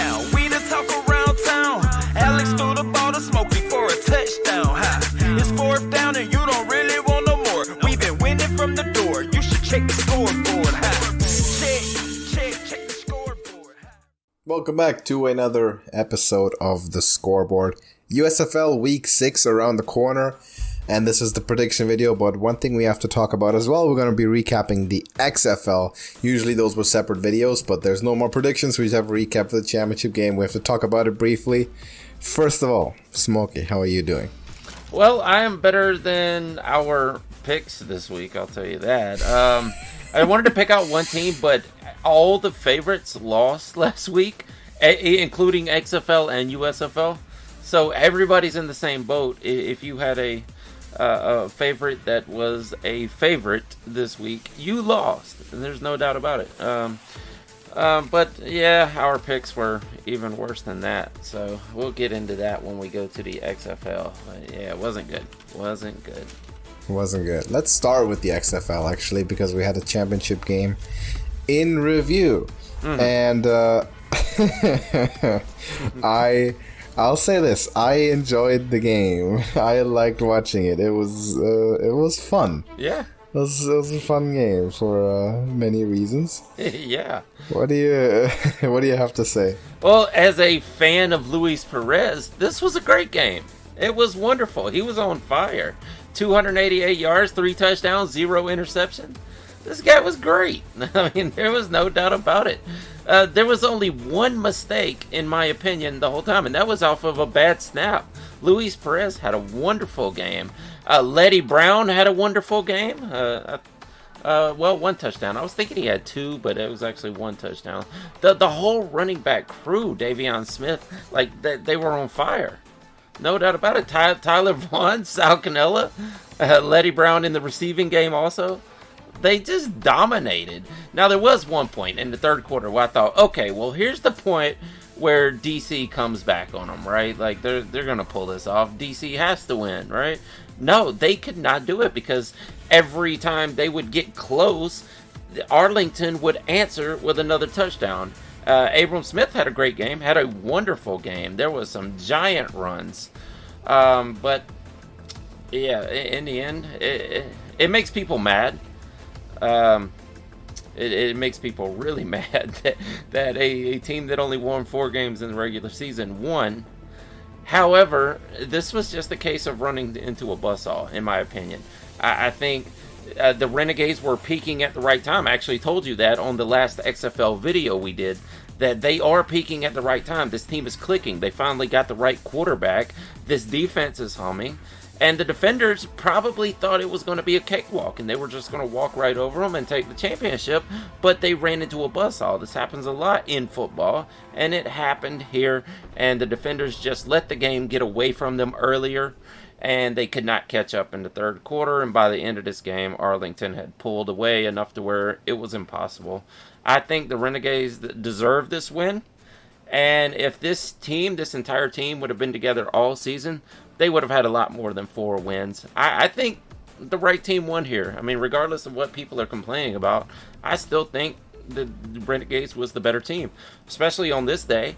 down. We the talk around town. Alex threw the ball to Smokey for a touchdown. It's fourth down and you don't really want no more. We've been winning from the door. You should check the scoreboard. Check the scoreboard. Welcome back to another episode of the Scoreboard. USFL Week 6 around the corner. And this is the prediction video, but one thing we have to talk about as well, we're going to be recapping the XFL. Usually those were separate videos, but there's no more predictions. We just have a recap of the championship game. We have to talk about it briefly. First of all, Smokey, how are you doing? Well, I am better than our picks this week, I'll tell you that. I wanted to pick out one team, but all the favorites lost last week, including XFL and USFL. So everybody's in the same boat. If you had a favorite that was a favorite this week, you lost, and there's no doubt about it. But yeah, our picks were even worse than that, so we'll get into that when we go to the XFL. But yeah, it wasn't good. Wasn't good. Let's start with the XFL, actually, because we had a championship game in review. And I'll say this, I enjoyed the game. I liked watching it. It was fun. Yeah. It was a fun game for many reasons. Yeah. What do you have to say? Well, as a fan of Luis Perez, this was a great game. It was wonderful. He was on fire. 288 yards, 3 touchdowns, 0 interceptions. This guy was great. I mean, there was no doubt about it. There was only one mistake, in my opinion, the whole time, and that was off of a bad snap. Luis Perez had a wonderful game. Letty Brown had a wonderful game. Well, 1 touchdown. I was thinking he had 2, but it was actually 1 touchdown. The whole running back crew, Davion Smith, like they were on fire. No doubt about it. Tyler Vaughn, Sal Cannella, Letty Brown in the receiving game also. They just dominated. Now, there was one point in the third quarter where I thought, okay, well, here's the point where DC comes back on them, right? Like, they're going to pull this off. DC has to win, right? No, they could not do it because every time they would get close, Arlington would answer with another touchdown. Abram Smith had a great game, had a wonderful game. There was some giant runs. But, yeah, in the end, it makes people mad. It makes people really mad that a team that only won 4 games in the regular season won. However, this was just a case of running into a buzzsaw, in my opinion. I think the Renegades were peaking at the right time. I actually told you that on the last XFL video we did, that they are peaking at the right time. This team is clicking. They finally got the right quarterback. This defense is humming. And the defenders probably thought it was going to be a cakewalk, and they were just going to walk right over them and take the championship, but they ran into a buzzsaw. This happens a lot in football, and it happened here, and the defenders just let the game get away from them earlier, and they could not catch up in the third quarter, and by the end of this game, Arlington had pulled away enough to where it was impossible. I think the Renegades deserve this win, and if this entire team would have been together all season, they would have had a lot more than 4 wins. I think the right team won here. I mean, regardless of what people are complaining about, I still think the Renegades was the better team, especially on this day.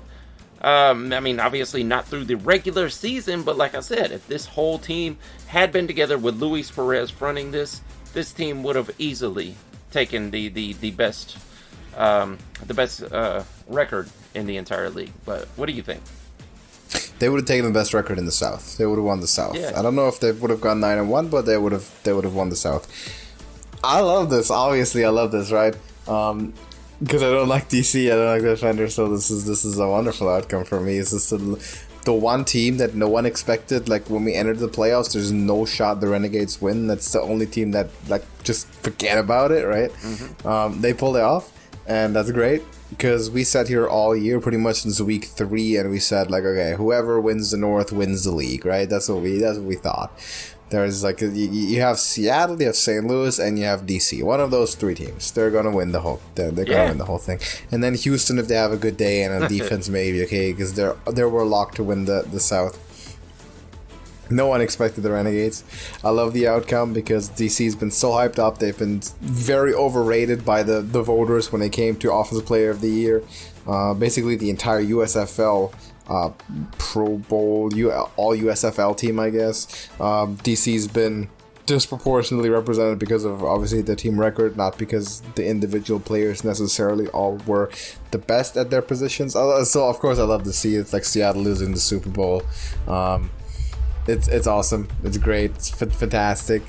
I mean, obviously not through the regular season, but like I said, if this whole team had been together with Luis Perez fronting this team would have easily taken the best record in the entire league. But what do you think? They would have taken the best record in the South. They would have won the South. Yeah. I don't know if they would have gone 9-1, but they would have won the South. I love this. Obviously, I love this, right? Because I don't like DC. I don't like the Defenders. So this is a wonderful outcome for me. It's just the one team that no one expected. Like when we entered the playoffs, there's no shot the Renegades win. That's the only team that like just forget about it, right? Mm-hmm. They pulled it off, and that's great. Because we sat here all year, pretty much since week 3, and we said like, okay, whoever wins the North wins the league, right? That's what we thought. There's like you have Seattle, you have St. Louis, and you have DC. One of those 3 teams, they're gonna win the whole. They're gonna win the whole thing. And then Houston, if they have a good day and a defense, maybe okay, because they were locked to win the South. No one expected the Renegades. I love the outcome because DC's been so hyped up. They've been very overrated by the voters when they came to Offensive Player of the Year. basically the entire USFL Pro Bowl, all USFL team, I guess. DC's been disproportionately represented because of obviously the team record, not because the individual players necessarily all were the best at their positions. So of course I love to see it's like Seattle losing the Super Bowl. It's awesome. It's great. It's fantastic.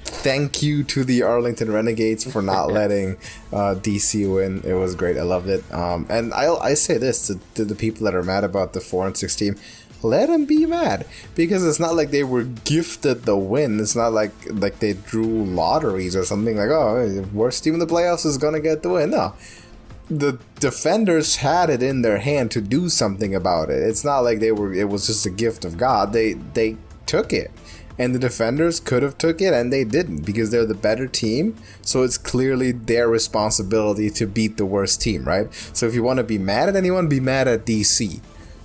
Thank you to the Arlington Renegades for not letting DC win. It was great. I loved it. And I say this to the people that are mad about the 4-6 team. Let them be mad, because it's not like they were gifted the win. It's not like they drew lotteries or something like, oh, worst team in the playoffs is gonna get the win. No, the defenders had it in their hand to do something about it. It's not like it was just a gift of God. They took it, and the defenders could have took it, and they didn't, because they're the better team. So it's clearly their responsibility to beat the worst team, right? So if you want to be mad at anyone, be mad at DC.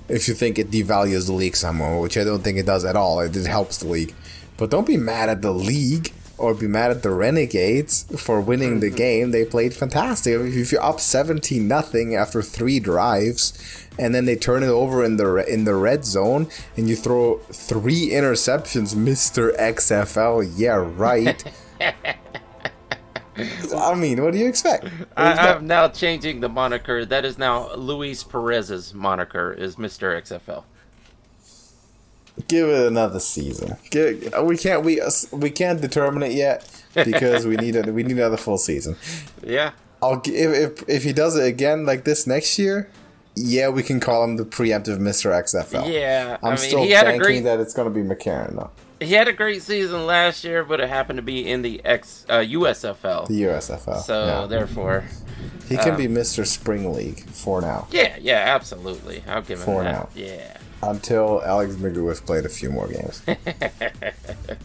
If you think it devalues the league somehow, which I don't think it does at all. It helps the league. But don't be mad at the league or be mad at the Renegades for winning the game. They played fantastic. If you're up 17-0 after 3 drives, and then they turn it over in the red zone, and you throw 3 interceptions, Mr. XFL, yeah, right. I mean, what do you expect? I'm now changing the moniker. That is now Luis Perez's moniker, is Mr. XFL. Give it another season. We can't determine it yet, because we need another full season. Yeah. If he does it again like this next year, yeah, we can call him the preemptive Mr. XFL. Yeah, I'm still thinking that it's going to be McCarron though. He had a great season last year, but it happened to be in the USFL. The USFL. So, therefore... He can be Mr. Spring League for now. Yeah, absolutely. I'll give him for that. Now. Yeah. Until Alex Magoo has played a few more games.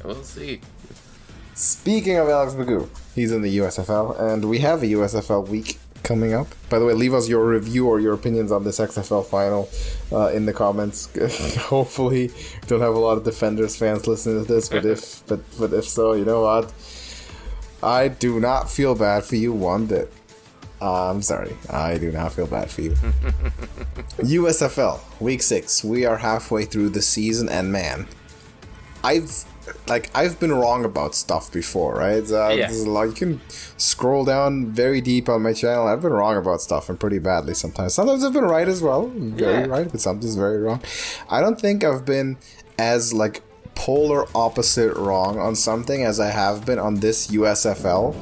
We'll see. Speaking of Alex Magoo, he's in the USFL, and we have a USFL week coming up. By the way, leave us your review or your opinions on this XFL final in the comments. Hopefully, we don't have a lot of Defenders fans listening to this, but if so, you know what? I do not feel bad for you one bit. I'm sorry, I do not feel bad for you. USFL week 6. We are halfway through the season, and man, I've been wrong about stuff before, right? There's a lot. You can scroll down very deep on my channel. I've been wrong about stuff, and pretty badly sometimes. Sometimes I've been right as well, right, but sometimes very wrong. I don't think I've been as polar opposite wrong on something as I have been on this USFL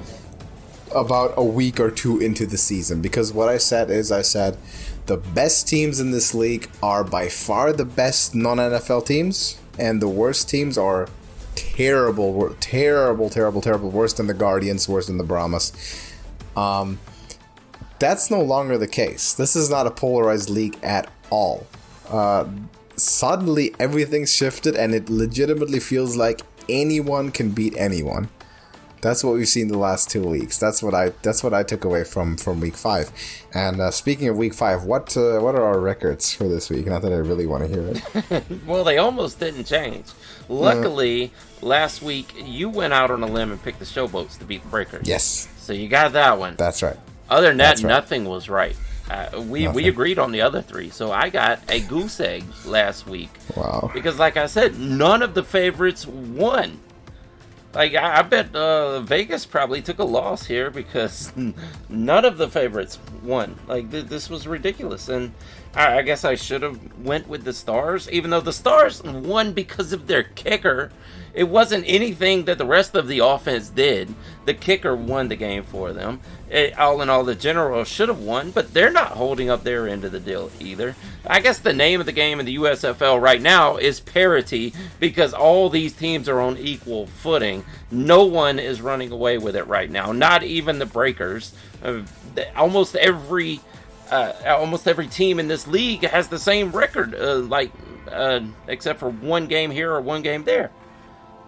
about a week or two into the season, because what I said the best teams in this league are by far the best non-NFL teams, and the worst teams are terrible, worse than the Guardians, worse than the Brahmas. That's no longer the case. This is not a polarized league at all. Suddenly everything's shifted, and it legitimately feels like anyone can beat anyone. That's what we've seen the last 2 weeks. That's what I took away from week 5. And speaking of week 5, what are our records for this week? Not that I really want to hear it. Well, they almost didn't change. Luckily, last week you went out on a limb and picked the Showboats to beat the Breakers. Yes. So you got that one. That's right. Other than that, nothing was right. We agreed on the other 3. So I got a goose egg last week. Wow. Because like I said, none of the favorites won. I bet Vegas probably took a loss here, because none of the favorites won. This was ridiculous, and I guess I should have went with the Stars, even though the Stars won because of their kicker. It wasn't anything that the rest of the offense did. The kicker won the game for them. All in all, the Generals should have won, but they're not holding up their end of the deal either. I guess the name of the game in the USFL right now is parity, because all these teams are on equal footing. No one is running away with it right now, not even the Breakers. Almost every team in this league has the same record, except for one game here or one game there.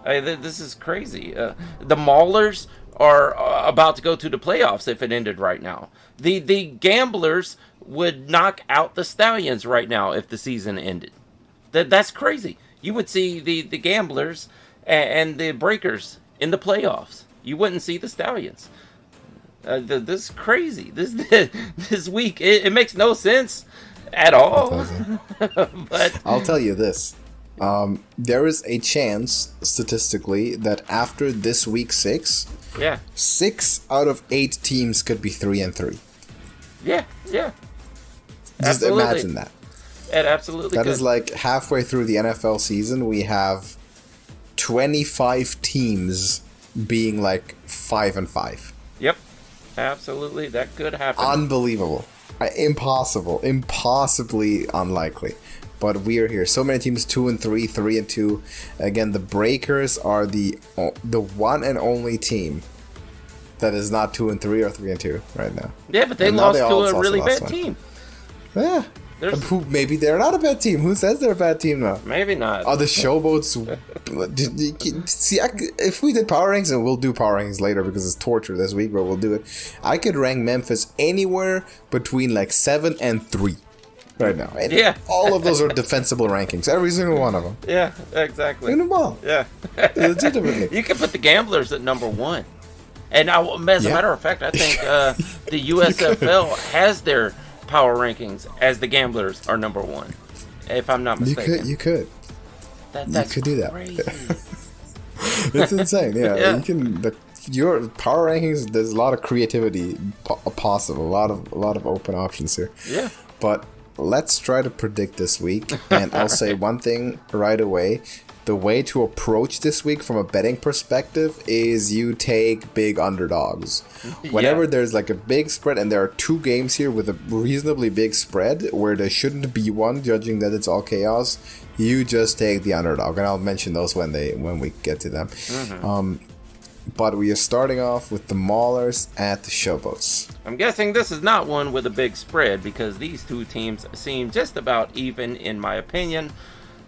This is crazy. The Maulers are about to go to the playoffs if it ended right now. The Gamblers would knock out the Stallions right now if the season ended. That's crazy. You would see the Gamblers and the Breakers in the playoffs. You wouldn't see the Stallions. This is crazy. This week, it makes no sense at all. But I'll tell you this. There is a chance, statistically, that after this week 6, 6 out of 8 teams could be 3-3. Yeah. Just Absolutely. imagine that. It absolutely That could. is like halfway through the NFL season, we have 25 teams being like 5-5. Yep. Absolutely. That could happen. Unbelievable. Impossible. Impossibly unlikely. But we are here. So many teams 2-3, 3-2. Again, the Breakers are the one and only team that is not 2-3 or 3-2 right now. Yeah, but they And now lost they to also a really lost bad one. team. Yeah. Maybe they're not a bad team. Who says they're a bad team now? Maybe not. Oh, the Showboats. See, if we did power rankings, and we'll do power rankings later because it's torture this week, but we'll do it. I could rank Memphis anywhere between like 7 and 3 right now. And all of those are defensible rankings. Every single one of them. Yeah, exactly. In the ball. Yeah. Legitimately. You can put the Gamblers at number 1. And as a matter of fact, I think the USFL has their power rankings as the Gamblers are number 1, if I'm not mistaken. You could. That's you could do that. crazy. It's insane. Yeah. You can. Your power rankings. There's a lot of creativity possible. A lot of open options here. Yeah. But let's try to predict this week. And I'll say one thing right away. The way to approach this week from a betting perspective is you take big underdogs. Whenever there's like a big spread, and there are 2 games here with a reasonably big spread where there shouldn't be one, judging that it's all chaos, you just take the underdog. And I'll mention those when we get to them. But we are starting off with the Maulers at the Showboats. I'm guessing this is not one with a big spread because these 2 teams seem just about even in my opinion.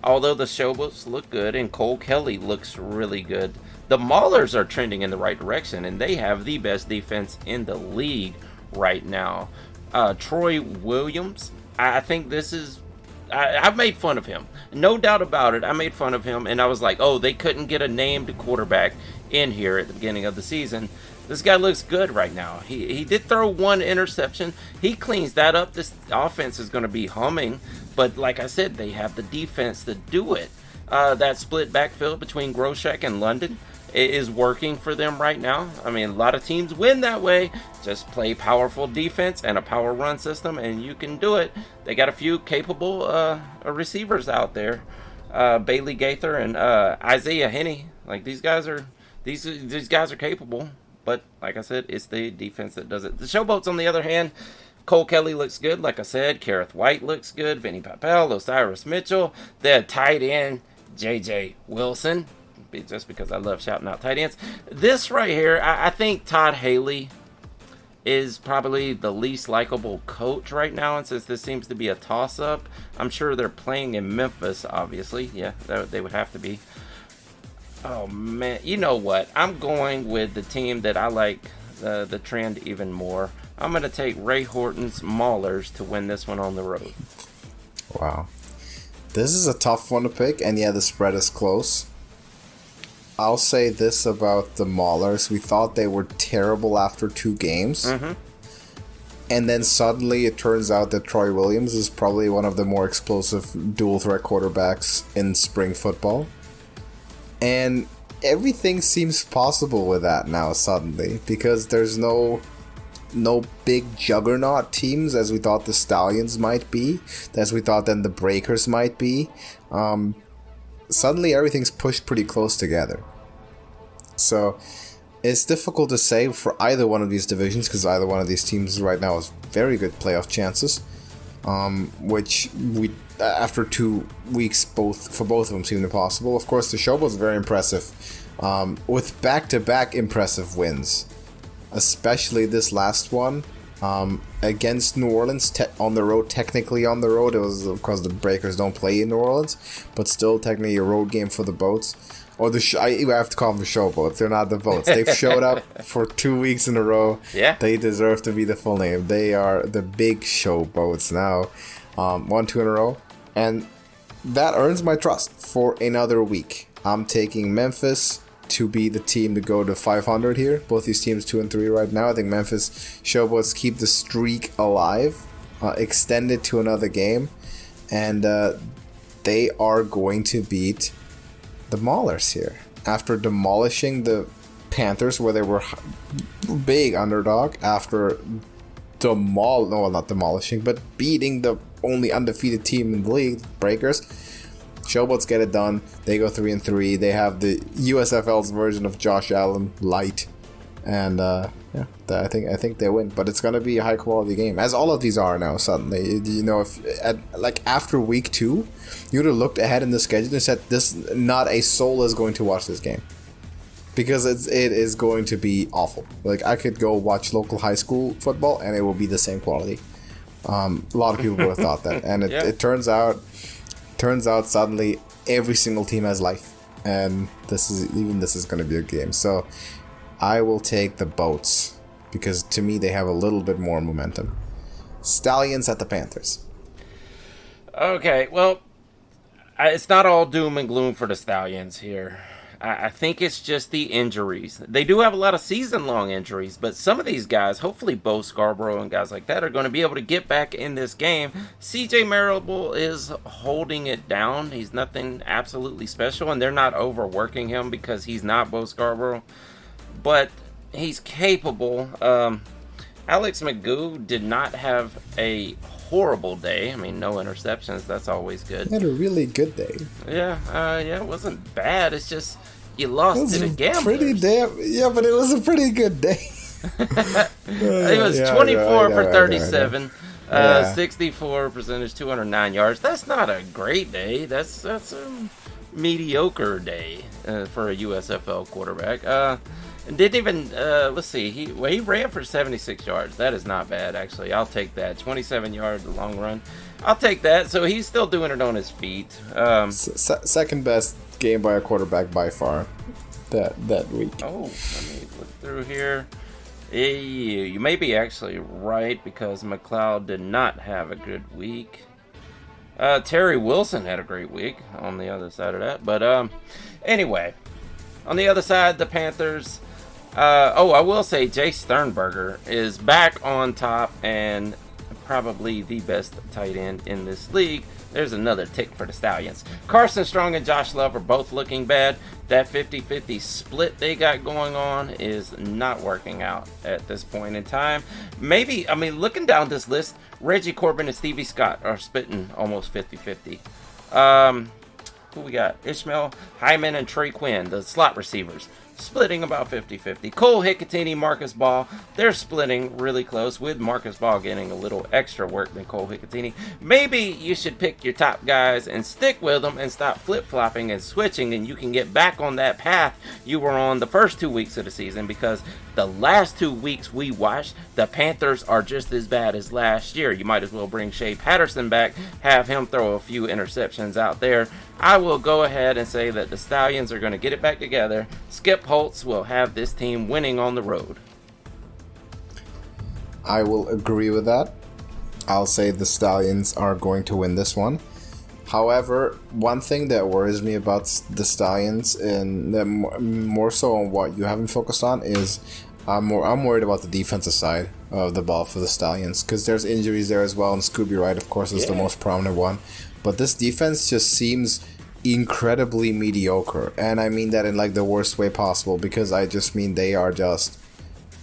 Although the Showboats look good and Cole Kelly looks really good, the Maulers are trending in the right direction and they have the best defense in the league right now. Troy Williams, I think this is... I've made fun of him. No doubt about it. I made fun of him and I was like, oh, they couldn't get a named quarterback in here at the beginning of the season. This guy looks good right now. He did throw 1 interception. He cleans that up. This offense is going to be humming. But like I said, they have the defense to do it. That split backfield between Groshek and London is working for them right now. I mean, a lot of teams win that way. Just play powerful defense and a power run system, and you can do it. They got a few capable receivers out there. Bailey Gaither and Isaiah Henney. Like these guys are capable. But like I said, it's the defense that does it. The Showboats, on the other hand, Cole Kelly looks good. Like I said, Kareth White looks good. Vinny Papel, Osiris Mitchell. The tight end, J.J. Wilson. Just because I love shouting out tight ends. This right here, I think Todd Haley is probably the least likable coach right now. And since this seems to be a toss-up, I'm sure they're playing in Memphis, obviously. Yeah, they would have to be. Oh, man. You know what? I'm going with the team that I like the trend even more. I'm going to take Ray Horton's Maulers to win this one on the road. Wow. This is a tough one to pick, and yeah, the spread is close. I'll say this about the Maulers. We thought they were terrible after 2 games. And then suddenly it turns out that Troy Williams is probably one of the more explosive dual-threat quarterbacks in spring football. And everything seems possible with that now suddenly, because there's no big juggernaut teams as we thought the Stallions might be, as we thought then the Breakers might be. Suddenly everything's pushed pretty close together. So it's difficult to say for either one of these divisions, because either one of these teams right now has very good playoff chances, which we after 2 weeks for both of them seemed impossible. Of course, the Showboat was very impressive, with back-to-back impressive wins, especially this last one against New Orleans on the road. Technically on the road, it was of course the Breakers don't play in New Orleans, but still technically a road game for the Boats. Or I have to call them the Showboats. They're not the Boats. They've showed up for 2 weeks in a row. Yeah. They deserve to be the full name. They are the big Showboats now. 1-2 in a row. And that earns my trust for another week. I'm taking Memphis to be the team to go to 500 here. Both these teams 2-3 right now. I think Memphis Showboats keep the streak alive, extend it to another game, and they are going to beat the Maulers here. After demolishing the Panthers, where they were big underdog, after not demolishing, but beating the only undefeated team in the league, Breakers. Showboats get it done. They go 3-3. They have the USFL's version of Josh Allen light, and I think they win. But it's gonna be a high quality game, as all of these are now. Suddenly, if after week 2, you would have looked ahead in the schedule and said, "This not a soul is going to watch this game," because it is going to be awful. Like, I could go watch local high school football and it will be the same quality. A lot of people would have thought that, and it turns out suddenly every single team has life, and this is going to be a game. So I will take the Boats, because to me they have a little bit more momentum. Stallions at the Panthers. Okay, well, it's not all doom and gloom for the Stallions here. I think it's just the injuries. They do have a lot of season-long injuries, but some of these guys, hopefully Bo Scarborough and guys like that, are going to be able to get back in this game. CJ Marable is holding it down. He's nothing absolutely special, and they're not overworking him because he's not Bo Scarborough, but he's capable. Alex McGough did not have a horrible day. I mean, no interceptions. That's always good. He had a really good day. Yeah, it wasn't bad. It's just you lost to the Gamblers. But it was a pretty good day. It was 24 for 37, 64 percentage, 209 yards. That's not a great day. That's a mediocre day for a USFL quarterback. Didn't even, let's see, he ran for 76 yards. That is not bad, actually. I'll take that. 27 yards, a long run. I'll take that. So he's still doing it on his feet. Second best game by a quarterback by far that week. Oh, let me look through here. You may be actually right, because McLeod did not have a good week. Terry Wilson had a great week on the other side of that. But anyway, on the other side, the Panthers... I will say Jay Sternberger is back on top and probably the best tight end in this league. There's another tick for the Stallions. Carson Strong and Josh Love are both looking bad. That 50-50 split they got going on is not working out at this point in time. Looking down this list, Reggie Corbin and Stevie Scott are splitting almost 50-50. Who we got? Ishmael Hyman and Trey Quinn, the slot receivers, splitting about 50-50. Cole Hicatini, Marcus Ball, they're splitting really close, with Marcus Ball getting a little extra work than Cole Hicatini. Maybe you should pick your top guys and stick with them and stop flip-flopping and switching, and you can get back on that path you were on the first 2 weeks of the season, because the last 2 weeks we watched, the Panthers are just as bad as last year. You might as well bring Shea Patterson back, have him throw a few interceptions out there. I will go ahead and say that the Stallions are going to get it back together. Skip Holtz will have this team winning on the road. I will agree with that. I'll say the Stallions are going to win this one. However, one thing that worries me about the Stallions, and more so on what you haven't focused on, is I'm worried about the defensive side of the ball for the Stallions, because there's injuries there as well, and Scooby Wright, of course, is the most prominent one. But this defense just seems incredibly mediocre, and I mean that in like the worst way possible, because I just mean they are just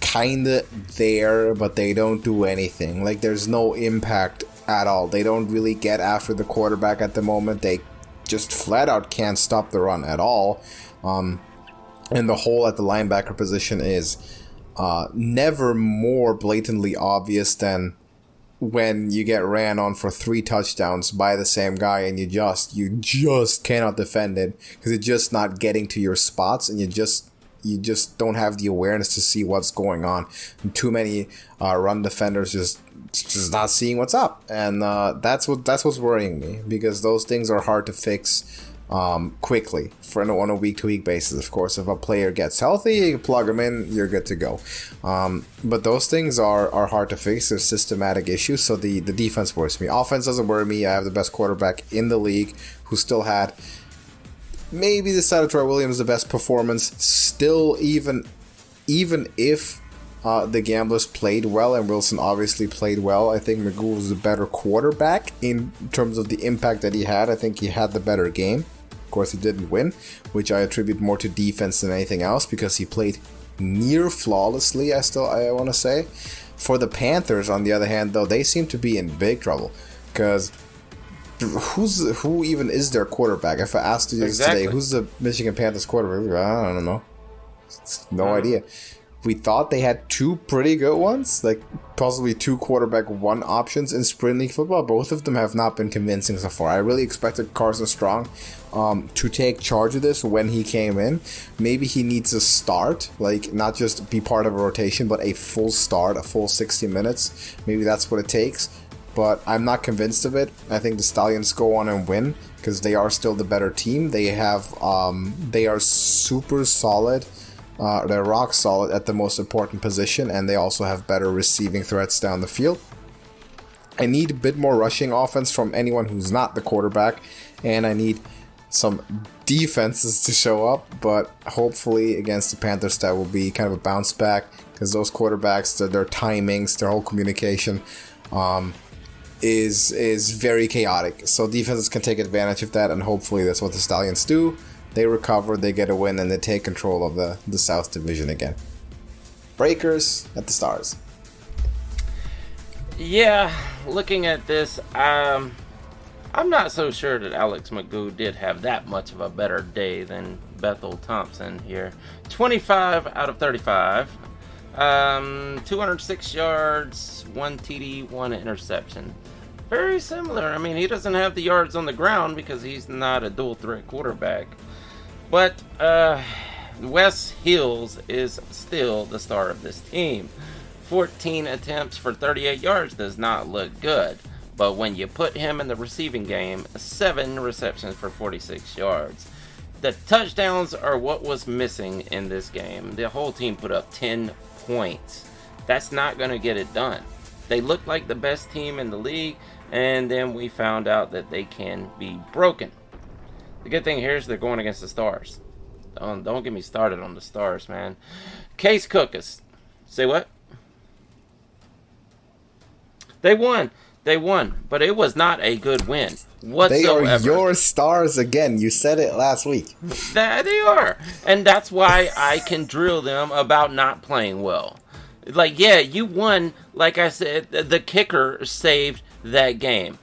kinda there, but they don't do anything. Like, there's no impact at all. They don't really get after the quarterback at the moment. They just flat out can't stop the run at all. And the hole at the linebacker position is never more blatantly obvious than when you get ran on for 3 touchdowns by the same guy, and you just cannot defend it, because it's just not getting to your spots, and you just don't have the awareness to see what's going on. And too many run defenders just not seeing what's up, and that's what's worrying me, because those things are hard to fix quickly on a week-to-week basis. Of course, if a player gets healthy, you plug them in, you're good to go. But those things are hard to fix. They're systematic issues, so the defense worries me. Offense doesn't worry me. I have the best quarterback in the league, who still had maybe the side of Troy Williams the best performance. Still, even if the Gamblers played well and Wilson obviously played well, I think McGould was the better quarterback in terms of the impact that he had. I think he had the better game. Of course, he didn't win, which I attribute more to defense than anything else because he played near flawlessly, I want to say. For the Panthers, on the other hand, though, they seem to be in big trouble because who even is their quarterback? If I asked you this today, who's the Michigan Panthers quarterback? I don't know. No idea. We thought they had two pretty good ones, like possibly two quarterback one options in spring league football. Both of them have not been convincing so far. I really expected Carson Strong to take charge of this when he came in. Maybe he needs a start, like not just be part of a rotation, but a full start, a full 60 minutes. Maybe that's what it takes. But I'm not convinced of it. I think the Stallions go on and win because they are still the better team. They are super solid. They're rock solid at the most important position, and they also have better receiving threats down the field. I need a bit more rushing offense from anyone who's not the quarterback, and I need some defenses to show up, but hopefully against the Panthers that will be kind of a bounce back because those quarterbacks, their timings, their whole communication is very chaotic. So defenses can take advantage of that, and hopefully that's what the Stallions do. They recover, they get a win, and they take control of the South Division again. Breakers at the Stars. Yeah, looking at this, I'm not so sure that Alex McGould did have that much of a better day than Bethel Thompson here. 25 out of 35. 206 yards, 1 TD, 1 interception. Very similar. I mean, he doesn't have the yards on the ground because he's not a dual threat quarterback. But Wes Hills is still the star of this team. 14 attempts for 38 yards does not look good. But when you put him in the receiving game, 7 receptions for 46 yards. The touchdowns are what was missing in this game. The whole team put up 10 points. That's not going to get it done. They look like the best team in the league, and then we found out that they can be broken. The good thing here is they're going against the Stars. Don't get me started on the Stars, man. Case Cookers. Say what? They won, but it was not a good win whatsoever. They are your Stars again. You said it last week. They are. And that's why I can drill them about not playing well. Like, yeah, you won. Like I said, the kicker saved that game.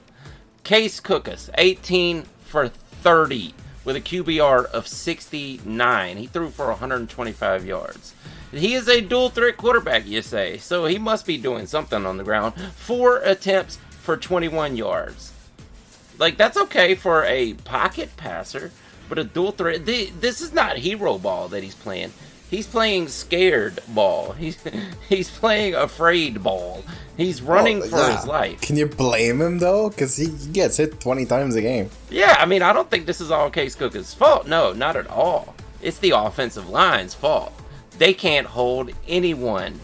Case Cookers, 18 for 30 with a QBR of 69. He threw for 125 yards. He is a dual threat quarterback, you say, so he must be doing something on the ground. 4 attempts for 21 yards. Like, that's okay for a pocket passer, but a dual threat, this is not hero ball that he's playing. He's playing scared ball. He's playing afraid ball. He's running for his life. Can you blame him, though? Because he gets hit 20 times a game. Yeah, I mean, I don't think this is all Case Cookers' fault. No, not at all. It's the offensive line's fault. They can't hold anyone.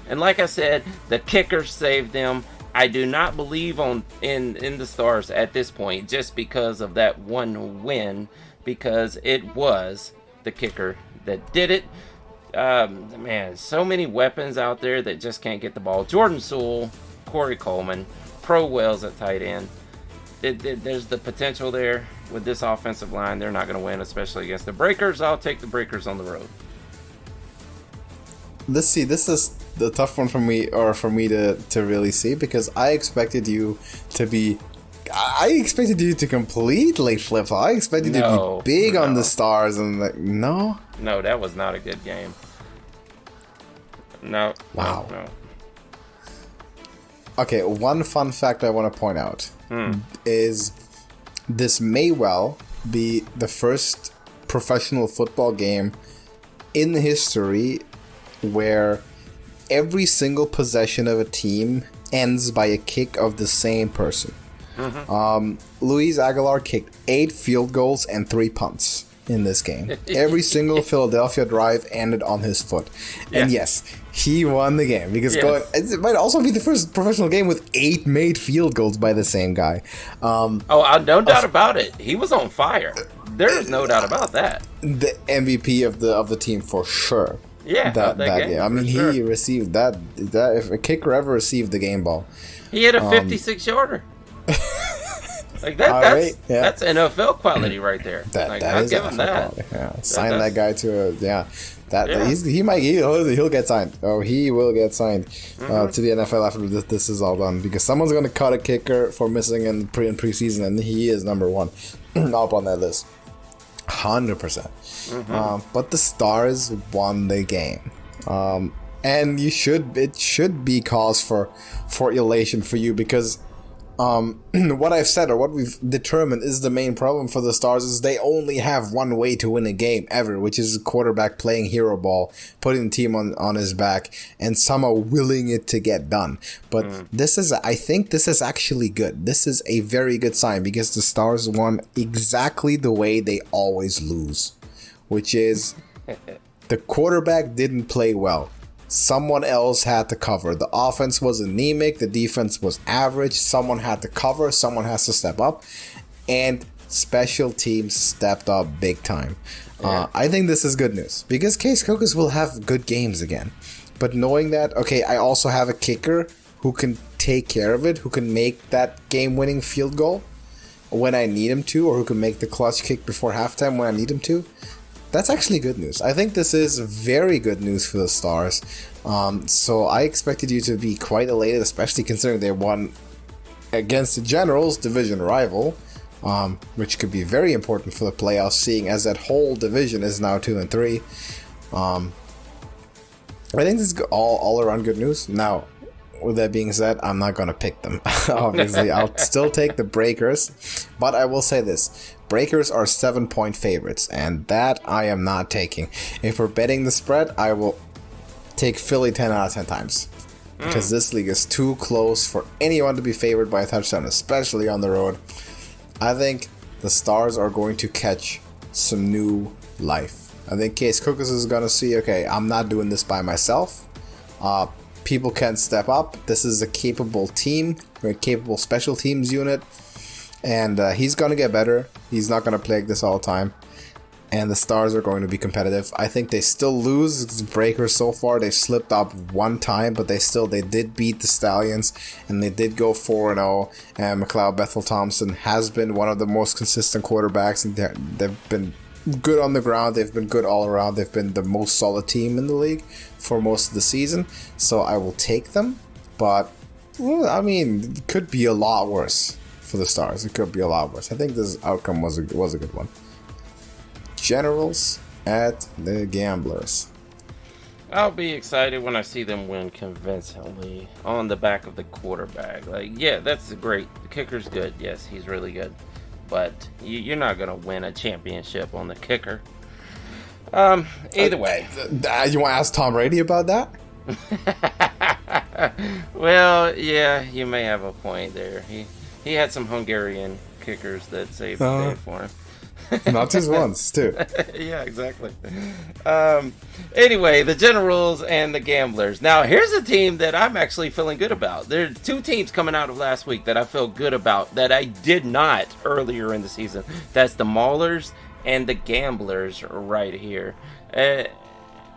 And like I said, the kicker saved them. I do not believe in the Stars at this point just because of that one win, because it was the kicker that did it. Man, so many weapons out there that just can't get the ball. Jordan Sewell, Corey Coleman, Pro Wells at tight end. There's the potential there with this offensive line. They're not going to win, especially against the Breakers. I'll take the Breakers on the road. Let's see. This is the tough one for me to really see, because I expected you to completely flip. I expected you to be big on the Stars, and like, no, that was not a good game. No. Wow. No. Okay, one fun fact I want to point out is this may well be the first professional football game in history where every single possession of a team ends by a kick of the same person. Luis Aguilar kicked 8 field goals and 3 punts in this game. Every single Philadelphia drive ended on his foot. And yes, he won the game, because it might also be the first professional game with 8 made field goals by the same guy. No doubt about it. He was on fire. There's no doubt about that. The MVP of the team for sure. Yeah, that game. I mean, sure. he received that. If a kicker ever received the game ball, he had a 56-yarder. Like that's NFL quality right there. I'll give him that. Yeah. Sign that guy to he'll get signed. Oh, he will get signed to the NFL after this is all done, because someone's going to cut a kicker for missing in preseason, and he is number one up on that list, 100%. But the Stars won the game, and it should be cause for elation for you, because what I've said, or what we've determined, is the main problem for the Stars is they only have one way to win a game ever, which is a quarterback playing hero ball, putting the team on his back, and somehow willing it to get done. But I think this is actually good. This is a very good sign, because the Stars won exactly the way they always lose, which is the quarterback didn't play well. Someone else had to cover. The offense was anemic. The defense was average. Someone had to cover. Someone has to step up. And special teams stepped up big time. Yeah. I think this is good news, because Case Cookus will have good games again. But knowing that, okay, I also have a kicker who can take care of it, who can make that game-winning field goal when I need him to, or who can make the clutch kick before halftime when I need him to. That's actually good news. I think this is very good news for the Stars. So I expected you to be quite elated, especially considering they won against the Generals, division rival, which could be very important for the playoffs, seeing as that whole division is now 2-3. I think this is all around good news. Now, with that being said, I'm not going to pick them. Obviously, I'll still take the Breakers, but I will say this. Breakers are 7-point favorites, and that I am not taking. If we're betting the spread, I will take Philly 10 out of 10 times, because this league is too close for anyone to be favored by a touchdown, especially on the road. I think the Stars are going to catch some new life. I think Case Cookus is going to see, okay, I'm not doing this by myself. People can step up. This is a capable team, a capable special teams unit. And he's going to get better. He's not going to play like this all the time. And the Stars are going to be competitive. I think they still lose. It's Breakers so far. They've slipped up one time, but they did beat the Stallions. And they did go 4-0. And McLeod Bethel-Thompson has been one of the most consistent quarterbacks. And they've been good on the ground. They've been good all around. They've been the most solid team in the league for most of the season. So I will take them. But, it could be a lot worse. For the Stars, it could be a lot worse. I think this outcome was a good one. Generals at the Gamblers. I'll be excited when I see them win convincingly on the back of the quarterback. That's great. The kicker's good. Yes, he's really good. But you're not going to win a championship on the kicker. Either way. You want to ask Tom Brady about that? Well, yeah, you may have a point there. He had some Hungarian kickers that saved the day for him. Not just once, too. Yeah, exactly. Anyway, the Generals and the Gamblers. Now, here's a team that I'm actually feeling good about. There are two teams coming out of last week that I feel good about that I did not earlier in the season. That's the Maulers and the Gamblers right here.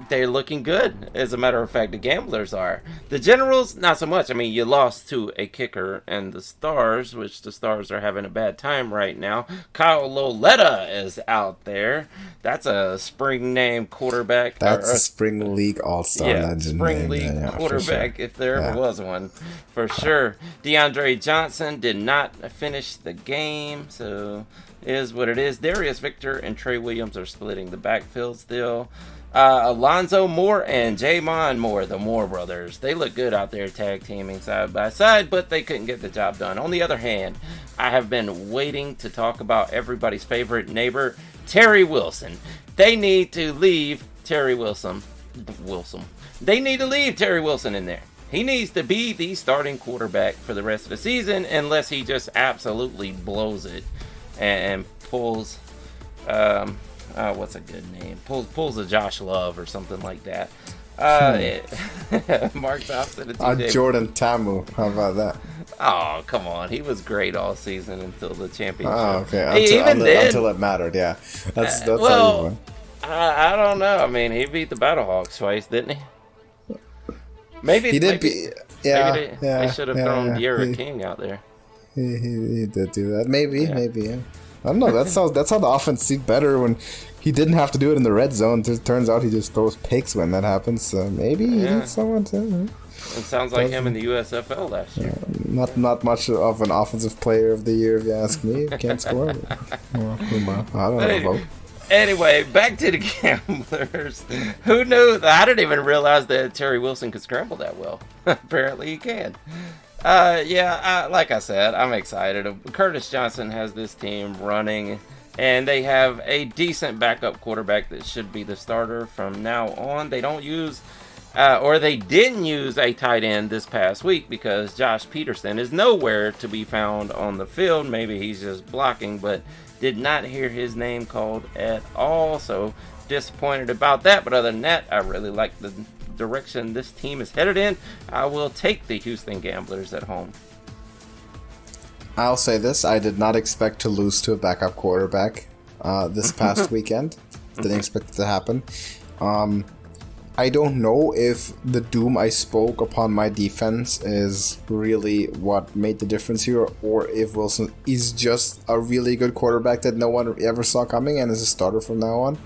They're looking good. As a matter of fact, the Gamblers are. The Generals, not so much. You lost to a kicker and the Stars, which the Stars are having a bad time right now. Kyle Loletta is out there. That's a spring name quarterback. That's a spring league all-star legend. Spring league quarterback, if there ever was one, for sure. DeAndre Johnson did not finish the game, so it is what it is. Darius Victor and Trey Williams are splitting the backfield still. Alonzo Moore and Jamon Moore, the Moore brothers, they look good out there tag teaming side by side, but they couldn't get the job done. On the other hand, I have been waiting to talk about everybody's favorite neighbor, Terry Wilson. They need to leave Terry Wilson. They need to leave Terry Wilson in there. He needs to be the starting quarterback for the rest of the season, unless he just absolutely blows it and pulls what's a good name? Pulls a Josh Love or something like that. Mark Thompson. Jordan Tamu. How about Oh, come on. He was great all season until the championship. Oh, okay. Until it mattered, yeah. That's well, I don't know. I mean, he beat the Battlehawks twice, didn't he? Maybe he did. They should have thrown Yerra King out there. He did do that. Maybe. Yeah. I don't know. That's how the offense seemed better when he didn't have to do it in the red zone. It turns out he just throws picks when that happens. So maybe he needs someone to. It sounds like him in the USFL last year. Not much of an offensive player of the year, if you ask me. Can't score. I don't know. Anyway, back to the Gamblers. Who knew? I didn't even realize that Terry Wilson could scramble that well. Apparently he can. Like I said, I'm excited. Curtis Johnson has this team running, and they have a decent backup quarterback that should be the starter from now on. They don't use, or they didn't use a tight end this past week because Josh Peterson is nowhere to be found on the field. Maybe he's just blocking, but did not hear his name called at all, so disappointed about that. But other than that, I really like the direction this team is headed in. I will take the Houston Gamblers at home. I'll say this: I did not expect to lose to a backup quarterback this past weekend. Didn't expect it to happen. I don't know if the doom I spoke upon my defense is really what made the difference here, or if Wilson is just a really good quarterback that no one ever saw coming and is a starter from now on.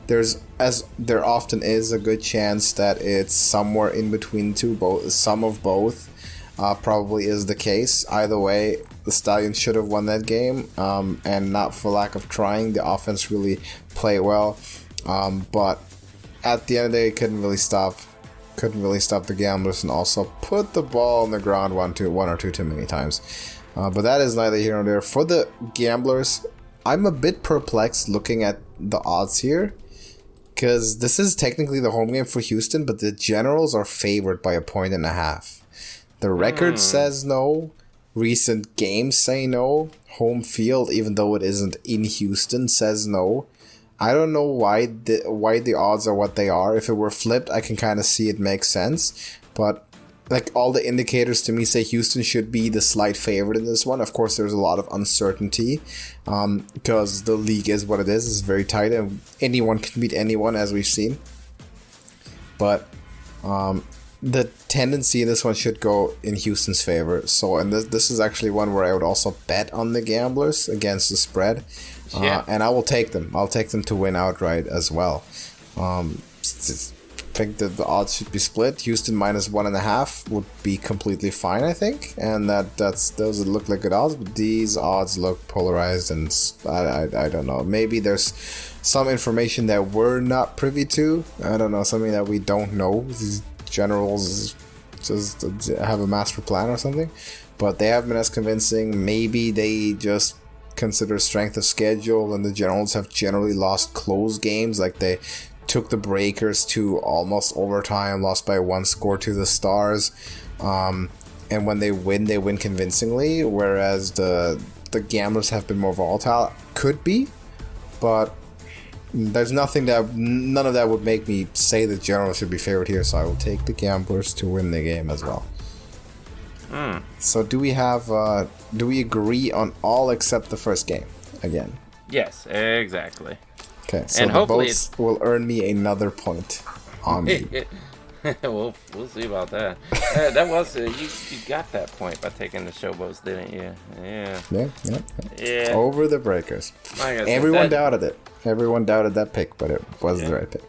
There often is a good chance that it's somewhere in between some of both. Probably is the case. Either way, the Stallions should have won that game, and not for lack of trying. The offense really played well, but at the end of the day, couldn't really stop the Gamblers, and also put the ball on the ground one or two too many times. But that is neither here nor there. For the Gamblers, I'm a bit perplexed looking at the odds here, because this is technically the home game for Houston, but the Generals are favored by 1.5. The record says no. Recent games say no. Home field, even though it isn't in Houston, says no. I don't know why the odds are what they are. If it were flipped, I can kind of see it makes sense. But like all the indicators to me say Houston should be the slight favorite in this one. Of course, there's a lot of uncertainty because the league is what it is. It's very tight, and anyone can beat anyone, as we've seen. But the tendency in this one should go in Houston's favor. So, and this is actually one where I would also bet on the Gamblers against the spread. And I will take them. I'll take them to win outright as well. I think that the odds should be split. Houston minus 1.5 would be completely fine, I think. And those look like good odds, but these odds look polarized, and I don't know. Maybe there's some information that we're not privy to. I don't know, something that we don't know. These Generals just have a master plan or something, but they haven't been as convincing. Maybe they just consider strength of schedule, and the Generals have generally lost close games. Like they took the Breakers to almost overtime, lost by 1 score to the Stars, and when they win convincingly, whereas the Gamblers have been more volatile. Could be, but there's none of that would make me say the Generals should be favored here, so I will take the Gamblers to win the game as well. So do we agree on all except the first game again? Yes, exactly. Okay, so and the votes will earn me another point on me. We'll see about that. That was you got that point by taking the Showboats, didn't you? Yeah. Over the Breakers. Everyone doubted it. Everyone doubted that pick, but it was the right pick.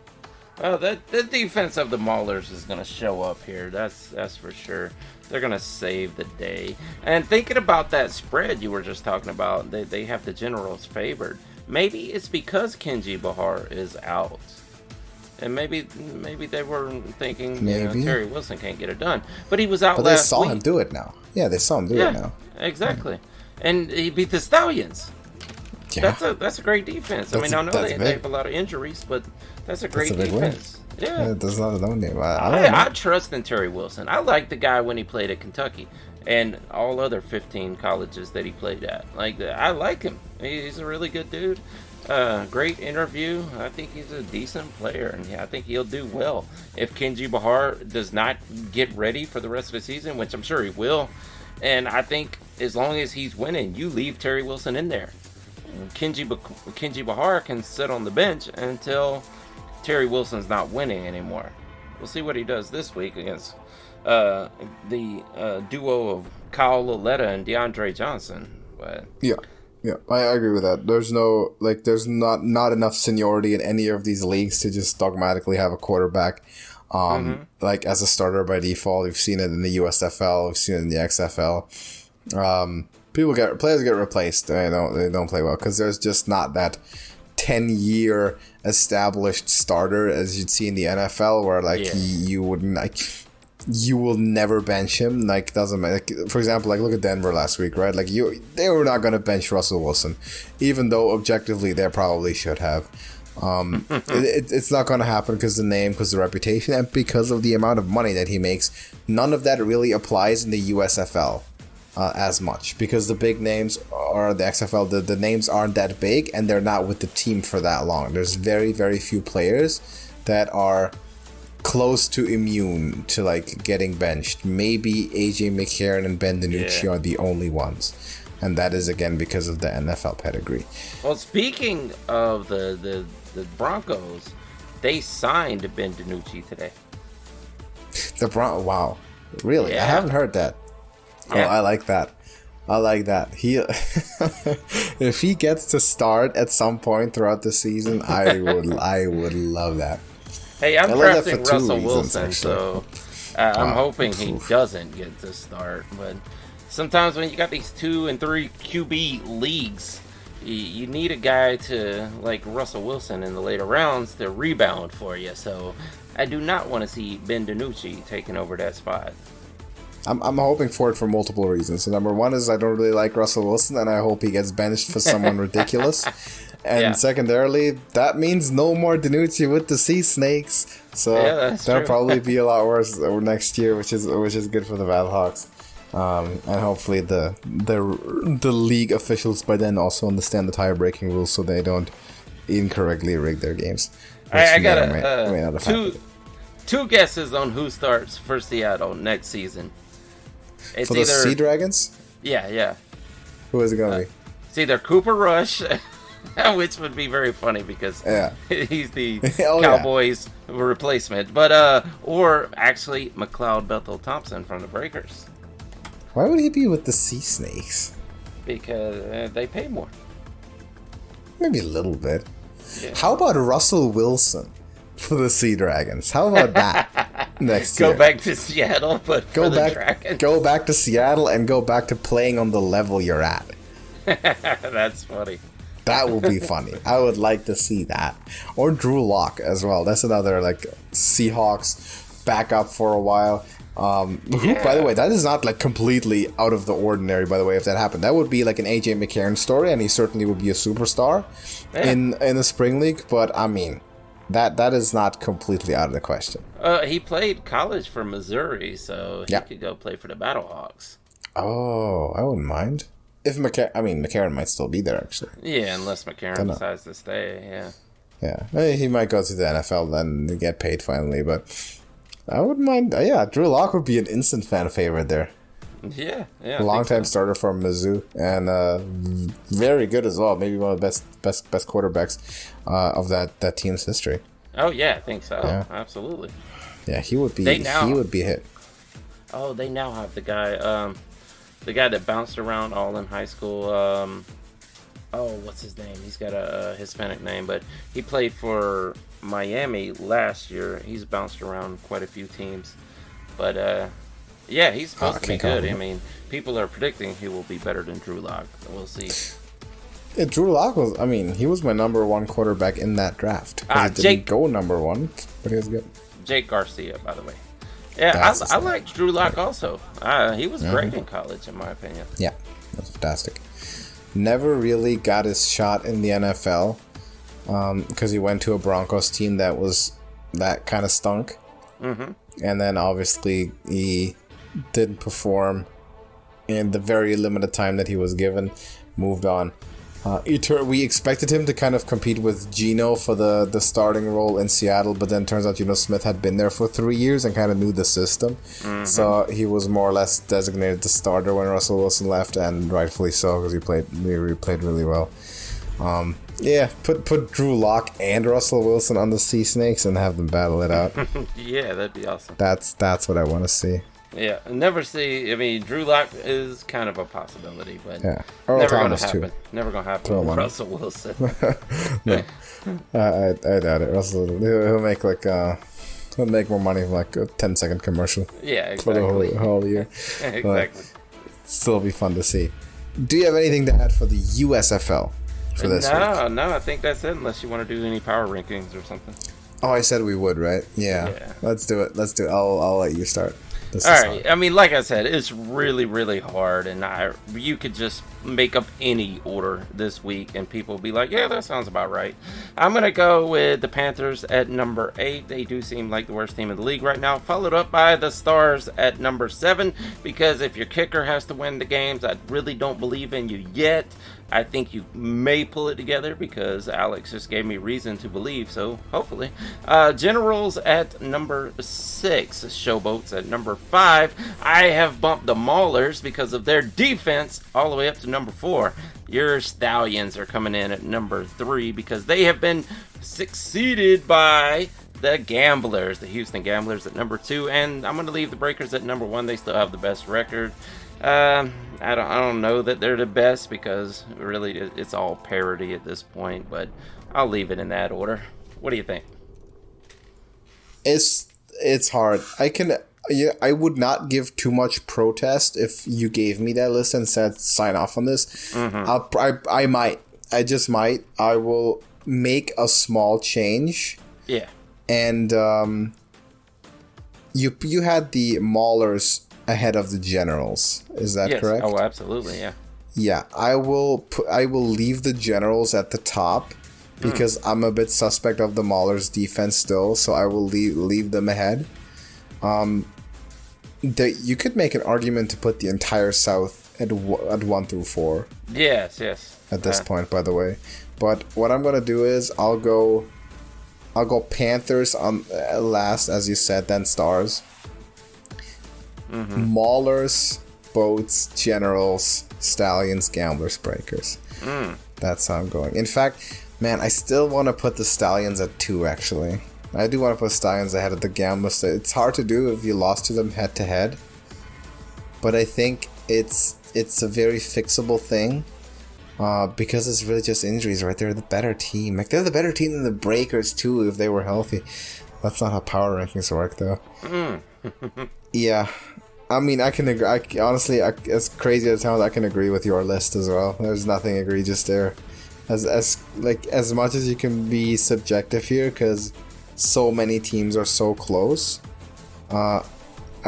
Oh, the defense of the Maulers is going to show up here. That's for sure. They're going to save the day. And thinking about that spread you were just talking about, they have the Generals favored. Maybe it's because Kenji Bahar is out. And maybe they were thinking Terry Wilson can't get it done. But he was out last week. But they saw him do it now. Yeah, they saw him do it now. Exactly. And he beat the Stallions. Yeah. That's a great defense. I know they have a lot of injuries, but that's a great defense. Yeah, that's not a known name. I trust in Terry Wilson. I liked the guy when he played at Kentucky. and all other 15 colleges that he played at. Like, I like him. He's a really good dude. Great interview. I think he's a decent player, and I think he'll do well. If Kenji Bahar does not get ready for the rest of the season, which I'm sure he will, and I think as long as he's winning, you leave Terry Wilson in there. Kenji Bahar can sit on the bench until Terry Wilson's not winning anymore. We'll see what he does this week against the duo of Kyle Lauletta and DeAndre Johnson. But Yeah, I agree with that. There's not enough seniority in any of these leagues to just dogmatically have a quarterback like as a starter by default. We've seen it in the USFL, we've seen it in the XFL. Players get replaced. They don't play well because there's just not that 10-year established starter as you'd see in the NFL, where you wouldn't you will never bench him. Like, doesn't matter. Like, for example, like look at Denver last week, right? Like they were not going to bench Russell Wilson, even though objectively they probably should have. It's not going to happen because of the name, because of the reputation, and because of the amount of money that he makes. None of that really applies in the USFL as much, because the big names are the XFL. The names aren't that big, and they're not with the team for that long. There's very, very few players that are close to immune to like getting benched. Maybe AJ McCarron and Ben DiNucci are the only ones, and that is again because of the NFL pedigree. Well, speaking of the Broncos, they signed Ben DiNucci today. Wow, really? Yeah. I haven't heard that. Yeah. Oh, I like that. He if he gets to start at some point throughout the season, I would love that. Hey, I'm drafting Russell Wilson, so I'm hoping he doesn't get to start. But sometimes when you got these 2 and 3 QB leagues, you need a guy to, like Russell Wilson in the later rounds, to rebound for you. So I do not want to see Ben DiNucci taking over that spot. I'm hoping for it for multiple reasons. So number one is I don't really like Russell Wilson, and I hope he gets benched for someone ridiculous. And secondarily, that means no more DiNucci with the Sea Snakes. So that'll probably be a lot worse next year, which is good for the Battlehawks. And hopefully the league officials by then also understand the tie-breaking rules, so they don't incorrectly rig their games. I got two guesses on who starts for Seattle next season. It's for the Sea Dragons? Yeah. Who is it going to be? It's either Cooper Rush, which would be very funny because he's the Cowboys replacement, but or actually McLeod Bethel-Thompson from the Breakers. Why would he be with the Sea Snakes? Because they pay more. Maybe a little bit. Yeah. How about Russell Wilson for the Sea Dragons? How about that next year? Go back to Seattle, but for the Dragons. Go back to Seattle and go back to playing on the level you're at. That's funny. That will be funny. I would like to see that. Or Drew Lock as well. That's another like Seahawks backup for a while. Who, by the way, that is not like completely out of the ordinary, by the way, if that happened. That would be like an AJ McCarron story, and he certainly would be a superstar in the spring league, but I mean, that is not completely out of the question. He played college for Missouri, so he could go play for the Battlehawks. Oh, I wouldn't mind. If McCarron might still be there, actually. Yeah, unless McCarron decides to stay, Yeah, he might go to the NFL then and get paid finally, but I wouldn't mind. Drew Lock would be an instant fan favorite there. Yeah. Long-time starter from Mizzou, and very good as well. Maybe one of the best quarterbacks of that team's history. Oh yeah, I think so. Yeah. Absolutely. Yeah, he would be. He would be a hit. Oh, they now have the guy that bounced around all in high school. What's his name? He's got a Hispanic name, but he played for Miami last year. He's bounced around quite a few teams, but he's supposed to be good. I mean, people are predicting he will be better than Drew Lock. We'll see. Yeah, Drew Lock was. I mean, he was my number one quarterback in that draft. He didn't go number one, but he was good. Jake Garcia, by the way. Yeah, I like Drew Lock also. He was great in college, in my opinion. Yeah, that's fantastic. Never really got his shot in the NFL because he went to a Broncos team that kind of stunk. Mm-hmm. And then obviously he didn't perform in the very limited time that he was given, moved on. We expected him to kind of compete with Geno for the starting role in Seattle, but then turns out Smith had been there for 3 years and kind of knew the system. Mm-hmm. So he was more or less designated the starter when Russell Wilson left, and rightfully so, because he played really well. Put Drew Lock and Russell Wilson on the Sea Snakes and have them battle it out. Yeah, that'd be awesome. That's what I want to see. Yeah, never see. I mean, Drew Lock is kind of a possibility, but Earl never Thomas gonna happen. Too. Never gonna happen with Russell Wilson. No, I doubt it. Russell, he'll make more money from like a 10-second commercial. Yeah, exactly. For the whole year. Exactly. But still be fun to see. Do you have anything to add for the USFL for this week? No, I think that's it. Unless you want to do any power rankings or something. Oh, I said we would, right? Yeah. Let's do it. I'll let you start. All right. I mean, like I said, it's really, really hard, and you could just make up any order this week, and people will be like, "Yeah, that sounds about right." I'm gonna go with the Panthers at number 8. They do seem like the worst team in the league right now. Followed up by the Stars at number 7, because if your kicker has to win the games, I really don't believe in you yet. I think you may pull it together because Alex just gave me reason to believe, so hopefully. Generals at number 6. Showboats at number 5. I have bumped the Maulers because of their defense all the way up to number 4. Your Stallions are coming in at number 3 because they have been succeeded by the Gamblers, the Houston Gamblers at number 2, and I'm going to leave the Breakers at number 1. They still have the best record. I don't know that they're the best because really it's all parity at this point, but I'll leave it in that order. What do you think? It's hard. I would not give too much protest if you gave me that list and said sign off on this. Mm-hmm. I might. I just might. I will make a small change. Yeah. And you had the Maulers ahead of the Generals. Is that correct? Oh, absolutely, yeah. Yeah, I will leave the Generals at the top because I'm a bit suspect of the Maulers' defense still, so I will leave them ahead. You could make an argument to put the entire South at 1 through 4. Yes. At this point, by the way. But what I'm gonna do is I'll go Panthers on last, as you said, then Stars. Mm-hmm. Maulers, Boats, Generals, Stallions, Gamblers, Breakers. That's how I'm going. In fact, man, I still want to put the Stallions at 2, actually. I do want to put Stallions ahead of the Gamblers. It's hard to do if you lost to them head to head. But I think it's a very fixable thing. Because it's really just injuries, right? They're the better team. Like, they're the better team than the Breakers, too, if they were healthy. That's not how power rankings work, though. Yeah. I mean, I can agree. Honestly, as crazy as it sounds, I can agree with your list as well. There's nothing egregious there. As much as you can be subjective here, because so many teams are so close. I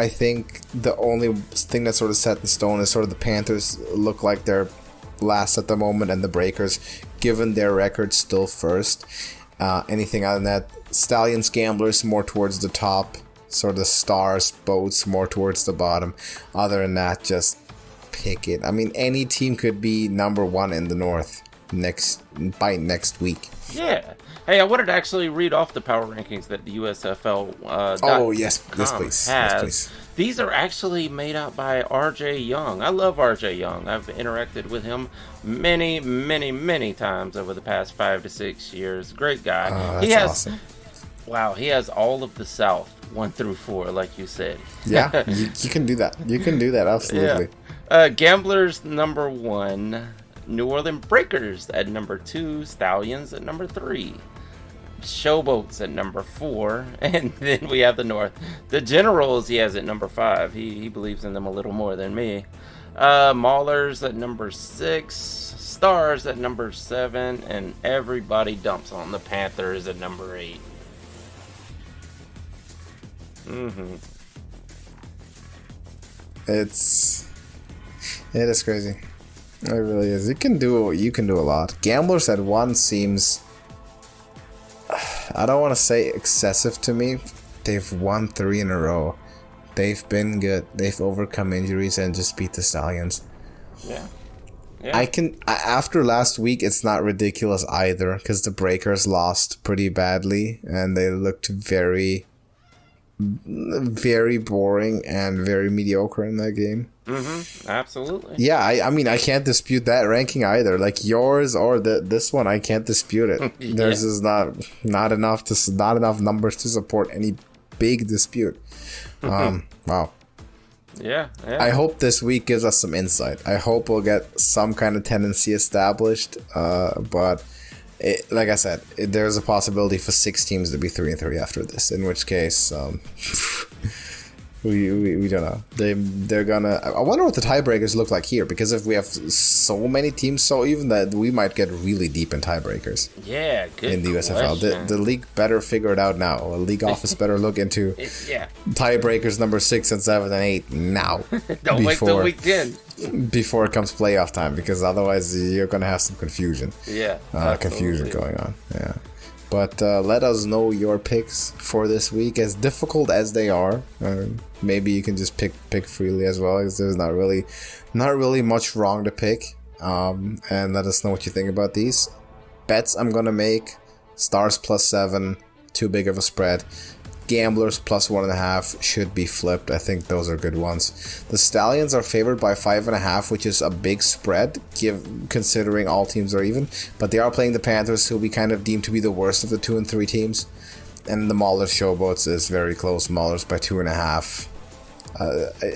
think the only thing that's sort of set in stone is sort of the Panthers look like they're last at the moment, and the Breakers, given their record, still first. Anything other than that, Stallions, Gamblers more towards the top. Sort of Stars, Boats more towards the bottom. Other than that, just pick it. I mean, any team could be number 1 in the North by next week. Yeah. Hey, I wanted to actually read off the power rankings that the USFL. Yes, please. These are actually made out by RJ Young. I love RJ Young. I've interacted with him many, many, many times over the past 5 to 6 years. Great guy. That's awesome. Wow, he has all of the South 1 through 4, like you said. Yeah, you can do that. You can do that, absolutely. Yeah. Gamblers number 1, New Orleans Breakers at number 2, Stallions at number 3, Showboats at number 4, and then we have the North. The Generals he has at number 5. He believes in them a little more than me. Maulers at number 6, Stars at number 7, and everybody dumps on the Panthers at number 8. It is crazy. It really is. You can do a lot. Gamblers at 1 seems, I don't want to say excessive to me. They've won 3 in a row. They've been good. They've overcome injuries and just beat the Stallions. Yeah. After last week, it's not ridiculous either, because the Breakers lost pretty badly and they looked very, very boring and very mediocre in that game. Absolutely. Yeah, I mean, I can't dispute that ranking either. Like yours or this one, I can't dispute it. Yeah. There's just not enough numbers to support any big dispute. Wow. Yeah. I hope this week gives us some insight. I hope we'll get some kind of tendency established. But like I said, there's a possibility for 6 teams to be 3-3 after this. In which case, we don't know. They're gonna. I wonder what the tiebreakers look like here, because if we have so many teams, so even that we might get really deep in tiebreakers. Yeah, good in the question. USFL, the league better figure it out now. The league office better look into tiebreakers number 6 and 7 and 8 now. Don't wait till week 10 before it comes playoff time, because otherwise you're gonna have some confusion. Yeah, confusion going on. Yeah. But let us know your picks for this week, as difficult as they are. Maybe you can just pick freely as well, because there's not really much wrong to pick. And let us know what you think about these bets. I'm gonna make Stars +7, too big of a spread. Gamblers +1.5 should be flipped. I think those are good ones. The Stallions are favored by 5.5, which is a big spread, considering all teams are even. But they are playing the Panthers, who we kind of deem to be the worst of the 2 and 3 teams. And the Maulers Showboats is very close. Maulers by 2.5.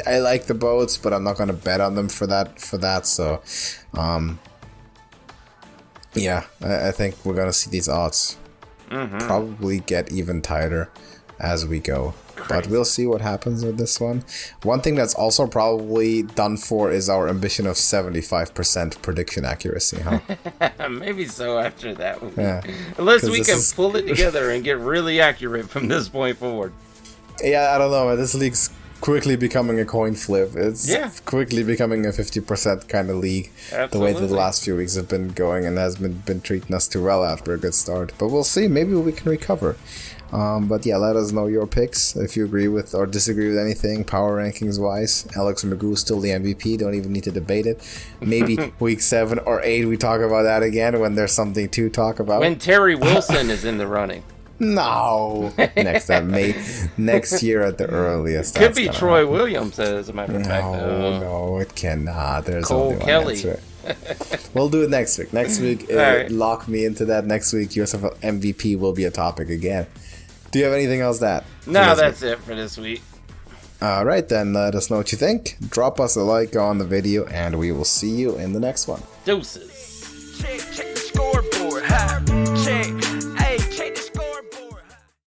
I like the boats, but I'm not going to bet on them for that. So, yeah, I think we're going to see these odds probably get even tighter as we go. But we'll see what happens with this one. One thing that's also probably done for is our ambition of 75% prediction accuracy, huh? Maybe so after that one. Yeah. Unless we can pull it together and get really accurate from this point forward. Yeah, I don't know. This league's quickly becoming a coin flip. It's quickly becoming a 50% kind of league. Absolutely. The way that the last few weeks have been going, and has been treating us too well after a good start. But we'll see. Maybe we can recover. But yeah, let us know your picks if you agree with or disagree with anything power rankings wise. Alex Magoo still the MVP. Don't even need to debate it. Maybe week 7 or 8 we talk about that again when there's something to talk about. When Terry Wilson is in the running. No, next year at the earliest. Could be Troy happen. Williams, as a matter of fact. No, it cannot. There's Cole only Kelly. one answer. We'll do it next week. Next week, right. Lock me into that. Next week, USFL MVP will be a topic again. Do you have anything else No, that's it for this week. Alright then, let us know what you think. Drop us a like on the video, and we will see you in the next one. Deuces.